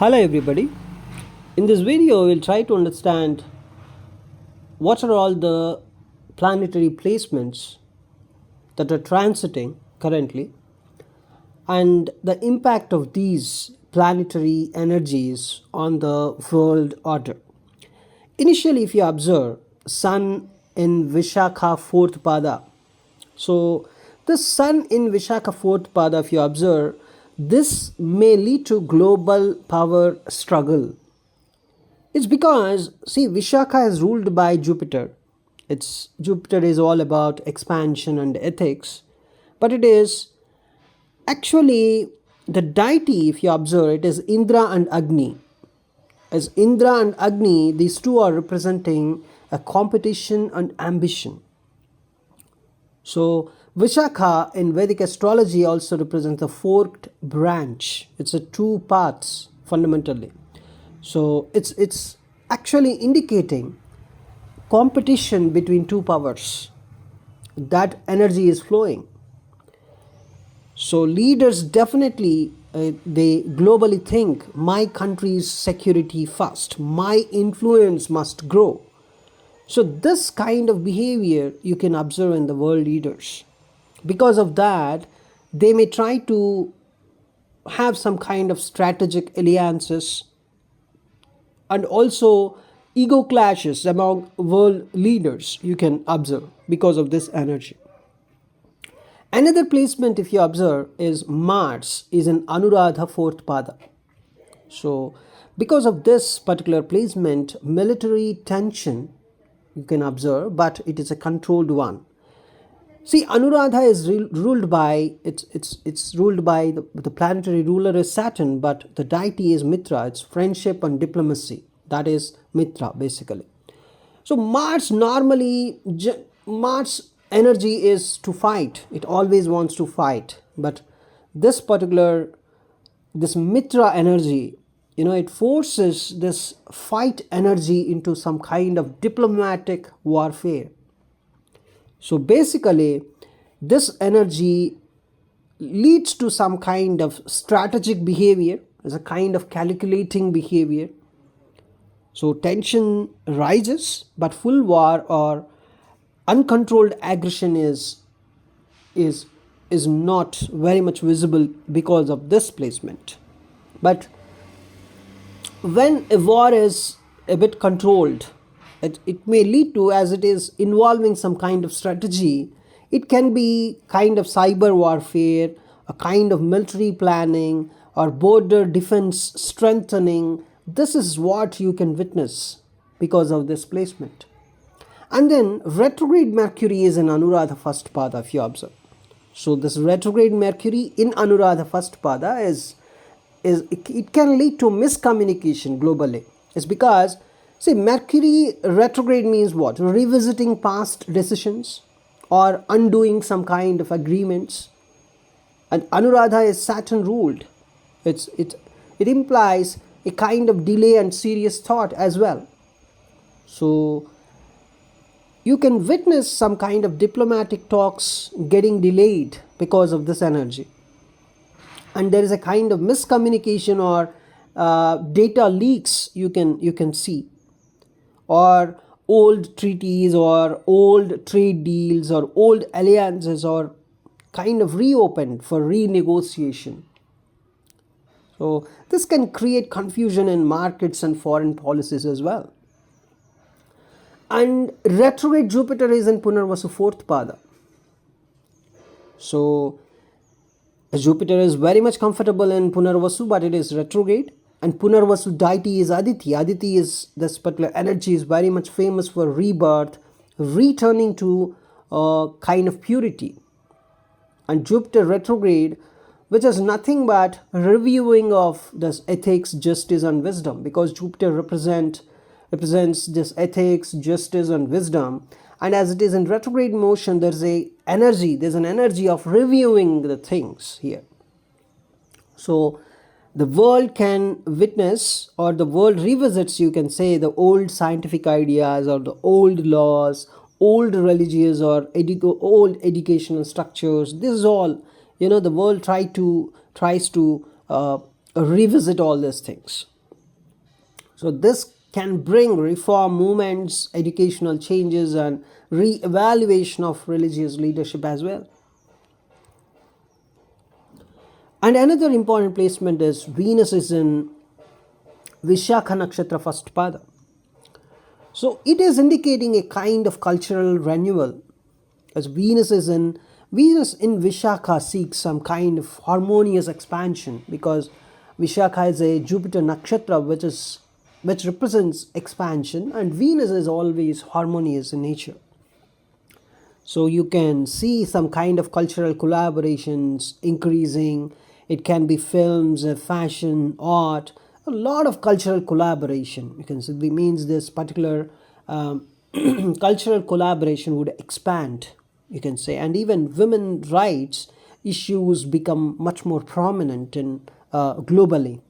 Hello everybody. In this video we'll try to understand what are all the planetary placements that are transiting currently and the impact of these planetary energies on the world order. Initially, if you observe Sun in Vishakha fourth pada, so the Sun in Vishakha fourth pada, if you observe, this may lead to global power struggle. It's because, see, Vishakha is ruled by Jupiter. Jupiter is all about expansion and ethics, but it is actually the deity, if you observe, it is Indra and Agni. As Indra and Agni, these two are representing a competition and ambition. So Vishakha in Vedic astrology also represents a forked branch. It's a two paths fundamentally. So it's actually indicating competition between two powers. That energy is flowing. So leaders definitely they globally think my country's security first. My influence must grow. So this kind of behavior you can observe in the world leaders. Because of that, they may try to have some kind of strategic alliances and also ego clashes among world leaders you can observe because of this energy. Another placement, if you observe, is Mars is in Anuradha fourth pada. So because of this particular placement, military tension you can observe, but it is a controlled one. See, Anuradha is ruled by it's ruled by the planetary ruler is Saturn, but the deity is Mitra. It's friendship and diplomacy. That is Mitra basically. So Mars energy is to fight. It always wants to fight, but this Mitra energy, it forces this fight energy into some kind of diplomatic warfare. So basically, this energy leads to some kind of strategic behavior, as a kind of calculating behavior. So tension rises, but full war or uncontrolled aggression is not very much visible because of this placement. But when a war is a bit controlled, it may lead to, as it is involving some kind of strategy, it can be kind of cyber warfare, a kind of military planning or border defense strengthening. This is what you can witness because of this placement. And then retrograde Mercury is in Anuradha first pada, if you observe. So this retrograde Mercury in Anuradha first pada it can lead to miscommunication globally. It's because, see, Mercury retrograde means what? Revisiting past decisions or undoing some kind of agreements. And Anuradha is Saturn ruled. It implies a kind of delay and serious thought as well. So you can witness some kind of diplomatic talks getting delayed because of this energy. And there is a kind of miscommunication or data leaks you can see, or old treaties or old trade deals or old alliances or kind of reopened for renegotiation. So this can create confusion in markets and foreign policies as well. And retrograde Jupiter is in Punarvasu fourth pada. So Jupiter is very much comfortable in Punarvasu, but it is retrograde. And Punarvasu deity is Aditi. Aditi is, this particular energy is very much famous for rebirth, returning to kind of purity. And Jupiter retrograde, which is nothing but reviewing of this ethics, justice and wisdom, because Jupiter represents this ethics, justice and wisdom. And as it is in retrograde motion, there's an energy of reviewing the things here. So the world can witness, or the world revisits, you can say, the old scientific ideas or the old laws, old religious or old educational structures. This is all, the world tries to revisit all these things. So this can bring reform movements, educational changes, and re-evaluation of religious leadership as well. And another important placement is Venus is in Vishakha Nakshatra first pada. So it is indicating a kind of cultural renewal, as Venus in Vishakha seeks some kind of harmonious expansion, because Vishakha is a Jupiter nakshatra which represents expansion, and Venus is always harmonious in nature. So you can see some kind of cultural collaborations increasing. It can be films, fashion, art, a lot of cultural collaboration. You can see it means this particular cultural collaboration would expand, you can say, and even women rights issues become much more prominent in globally,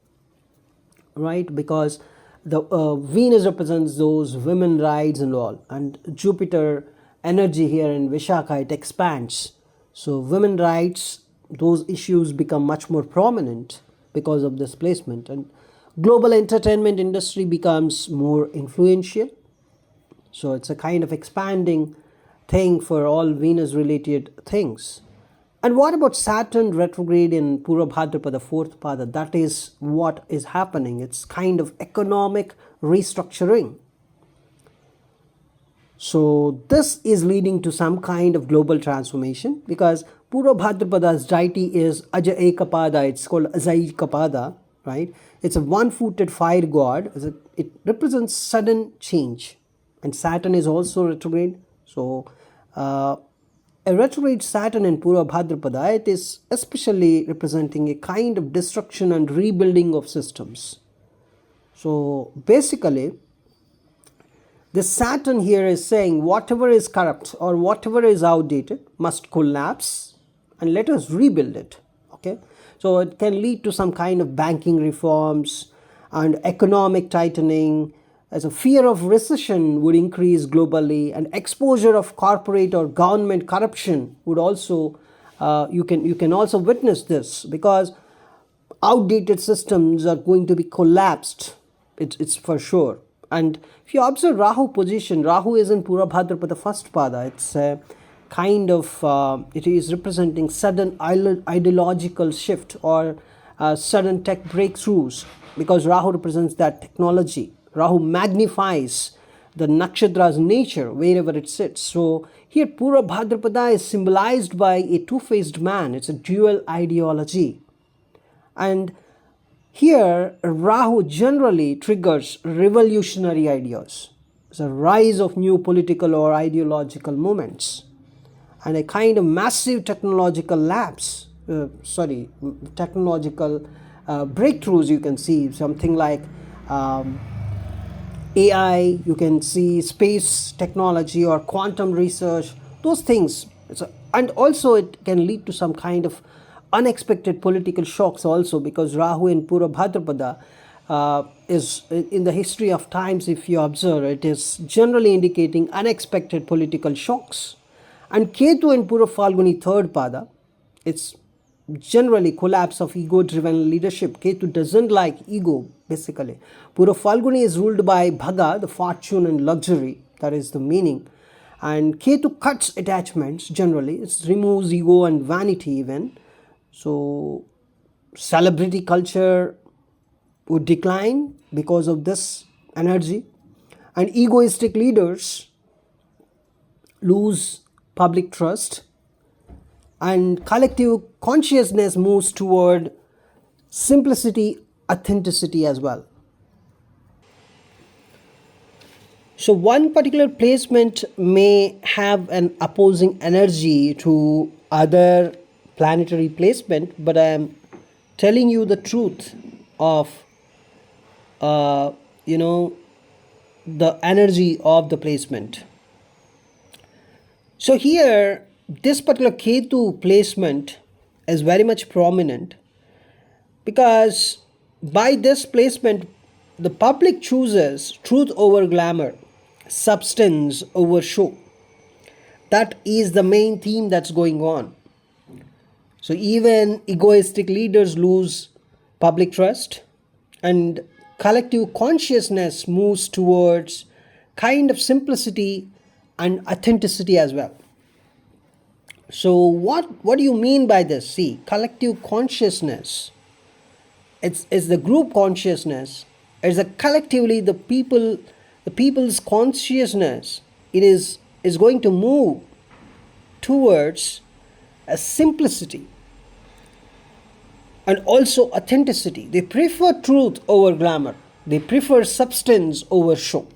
right? Because the Venus represents those women rights and all, and Jupiter energy here in Vishakha, it expands. So women rights, those issues become much more prominent because of this placement, and global entertainment industry becomes more influential. So it's a kind of expanding thing for all Venus related things. And what about Saturn retrograde in Purva fourth pada? That is what is happening. It's kind of economic restructuring. So this is leading to some kind of global transformation, because Purva Bhadrapada's deity is Aja Ekapada. It's called Ajai Kapada, right? It's a one-footed fire god. It represents sudden change. And Saturn is also retrograde. So a retrograde Saturn in Purva Bhadrapada, it is especially representing a kind of destruction and rebuilding of systems. So basically, the Saturn here is saying whatever is corrupt or whatever is outdated must collapse and let us rebuild it. Okay, so it can lead to some kind of banking reforms and economic tightening, as a fear of recession would increase globally, and exposure of corporate or government corruption would also you can also witness this, because outdated systems are going to be collapsed. It's for sure. And if you observe Rahu position, Rahu is in Purva Bhadrapada first pada. It's a kind of it is representing sudden ideological shift or sudden tech breakthroughs, because Rahu represents that technology. Rahu magnifies the nakshatra's nature wherever it sits. So here Purva Bhadrapada is symbolized by a two-faced man. It's a dual ideology. And here Rahu generally triggers revolutionary ideas. It's a rise of new political or ideological movements, and a kind of massive technological technological breakthroughs. You can see something like AI, you can see space technology or quantum research, those things. And also it can lead to some kind of unexpected political shocks also, because Rahu in Purva Bhadrapada is, in the history of times, if you observe, it is generally indicating unexpected political shocks. And Ketu in Purva Phalguni third pada, it's generally collapse of ego-driven leadership. Ketu doesn't like ego, basically. Purva Phalguni is ruled by Bhaga, the fortune and luxury. That is the meaning. And Ketu cuts attachments generally. It removes ego and vanity even. So celebrity culture would decline because of this energy. And egoistic leaders lose public trust, and collective consciousness moves toward simplicity, authenticity as well. So one particular placement may have an opposing energy to other planetary placement, but I am telling you the truth of the energy of the placement. So here, this particular Ketu placement is very much prominent, because by this placement, the public chooses truth over glamour, substance over show. That is the main theme that's going on. So even egoistic leaders lose public trust, and collective consciousness moves towards kind of simplicity and authenticity as well. So what do you mean by this? See, collective consciousness, it's the group consciousness, it's a collectively the people's consciousness. It is going to move towards a simplicity and also authenticity. They prefer truth over glamour. They prefer substance over show.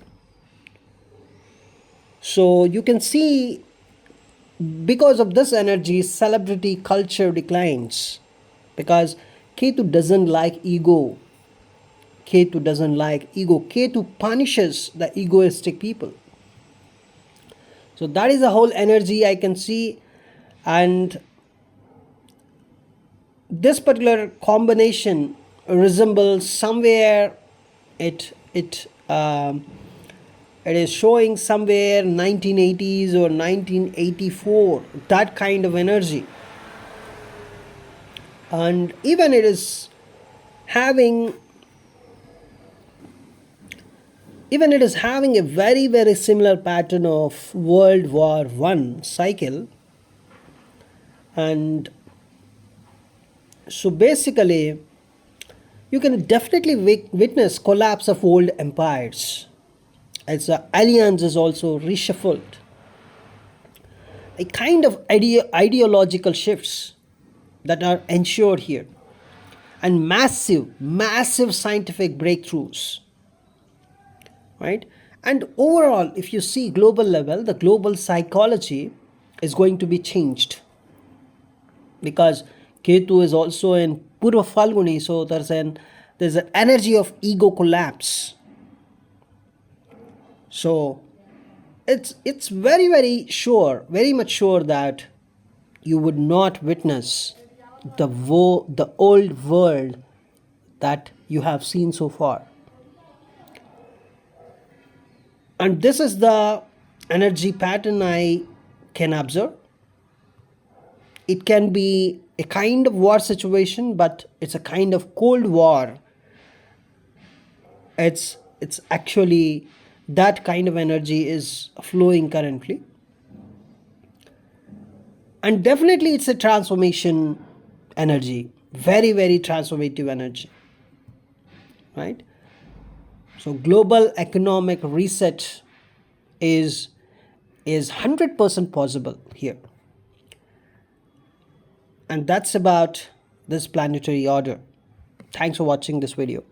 So you can see, because of this energy, celebrity culture declines, because Ketu doesn't like ego. Ketu doesn't like ego. Ketu punishes the egoistic people. So that is the whole energy I can see. And this particular combination resembles somewhere, it is showing somewhere 1980s or 1984, that kind of energy. And even it is having a very, very similar pattern of World War I cycle. And so basically, you can definitely witness collapse of old empires as the alliance is also reshuffled. A kind of ideological shifts that are ensured here, and massive scientific breakthroughs, right? And overall, if you see global level, the global psychology is going to be changed, because Ketu is also in Purva Falguni, so there's an energy of ego collapse. So it's very, very much sure that you would not witness the old world that you have seen so far. And this is the energy pattern I can observe. It can be a kind of war situation, but it's a kind of cold war. It's actually that kind of energy is flowing currently. And definitely it's a transformation energy, very, very transformative energy, right? So global economic reset is 100% possible here. And that's about this planetary order. Thanks for watching this video.